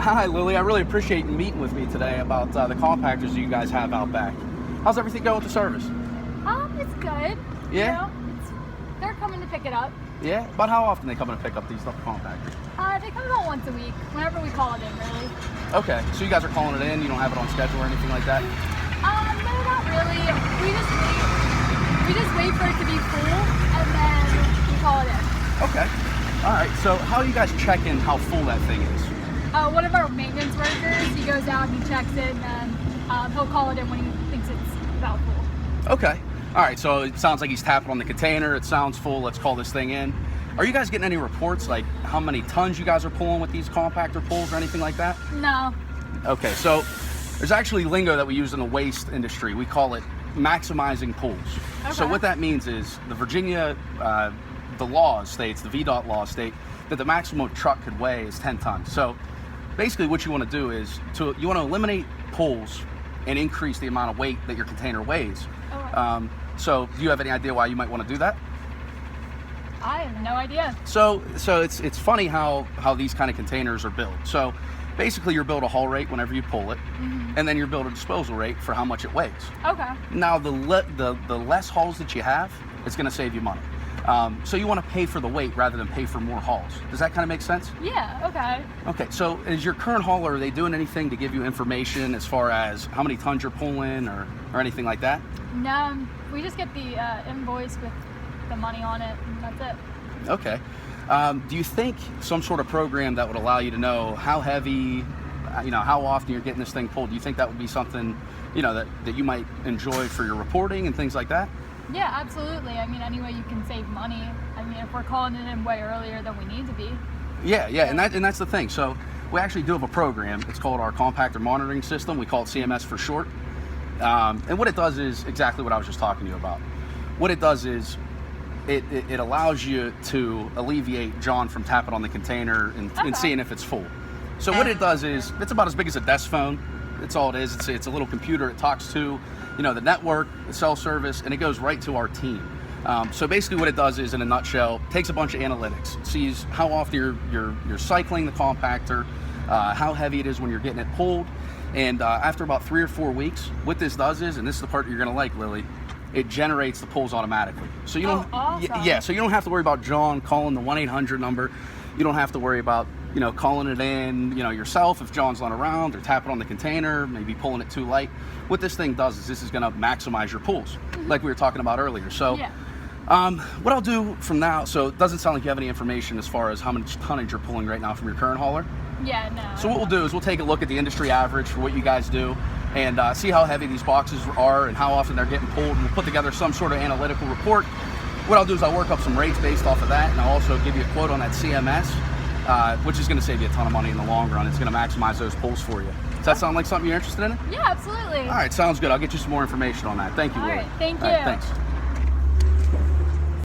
Hi, Lily. I really appreciate you meeting with me today about the compactors you guys have out back. How's everything going with the service? It's good. Yeah? They're coming to pick it up. Yeah? About how often they come in to pick up these compactors? They come about once a week, whenever we call it in, really. Okay, so you guys are calling it in, you don't have it on schedule or anything like that? No, not really. We just wait for it to be full, and then we call it in. Okay. All right, so how are you guys checking how full that thing is? One of our maintenance workers, he goes out and he checks it, and then he'll call it in when he thinks it's about full. Okay. All right, so it sounds like he's tapping on the container. It sounds full. Let's call this thing in. Are you guys getting any reports, like how many tons you guys are pulling with these compactor pulls or anything like that? No. Okay, so there's actually lingo that we use in the waste industry. We call it maximizing pulls. Okay. So what that means is the Virginia, the law states, the VDOT law state, that the maximum truck could weigh is 10 tons. So basically what you want to do is you want to eliminate pulls and increase the amount of weight that your container weighs. Okay. So do you have any idea why you might want to do that? I have no idea. So it's funny how these kind of containers are built. So basically you're billed a haul rate whenever you pull it, and then you're billed a disposal rate for how much it weighs. Okay. Now the less hauls that you have, it's going to save you money. So you want to pay for the weight rather than pay for more hauls. Does that kind of make sense? Yeah, okay. Okay, so is your current hauler, are they doing anything to give you information as far as how many tons you're pulling or anything like that? No, we just get the invoice with the money on it, and that's it. Okay. Do you think some sort of program that would allow you to know how heavy, how often you're getting this thing pulled, do you think that would be something, that you might enjoy for your reporting and things like that? Yeah, absolutely. I mean, any way you can save money. I mean, if we're calling it in way earlier than we need to be. Yeah, and that's the thing. So we actually do have a program. It's called our compactor monitoring system. We call it CMS for short. And what it does is exactly what I was just talking to you about. What it does is it allows you to alleviate John from tapping on the container and seeing if it's full. So what it does is, it's about as big as a desk phone. That's all it is. It's a little computer. It talks to, the network, the cell service, and it goes right to our team. So basically what it does is, in a nutshell, takes a bunch of analytics, sees how often you're cycling the compactor, how heavy it is when you're getting it pulled, and after about 3 or 4 weeks, what this does is, and this is the part that you're going to like, Lily, it generates the pulls automatically. So you don't, awesome. So you don't have to worry about John calling the 1-800 number. You don't have to worry about calling it in, yourself if John's not around, or tapping on the container, maybe pulling it too light. What this thing does is this is going to maximize your pulls, like we were talking about earlier. So what I'll do from now, so it doesn't sound like you have any information as far as how much tonnage you're pulling right now from your current hauler. Yeah, no. So what we'll do is we'll take a look at the industry average for what you guys do, and see how heavy these boxes are and how often they're getting pulled, and we'll put together some sort of analytical report. What I'll do is I'll work up some rates based off of that, and I'll also give you a quote on that CMS, which is going to save you a ton of money in the long run. It's going to maximize those pulls for you. Does that sound like something you're interested in? Yeah, absolutely. All right, sounds good. I'll get you some more information on that. Thank you, All Lily. right, thank you. All right, thanks.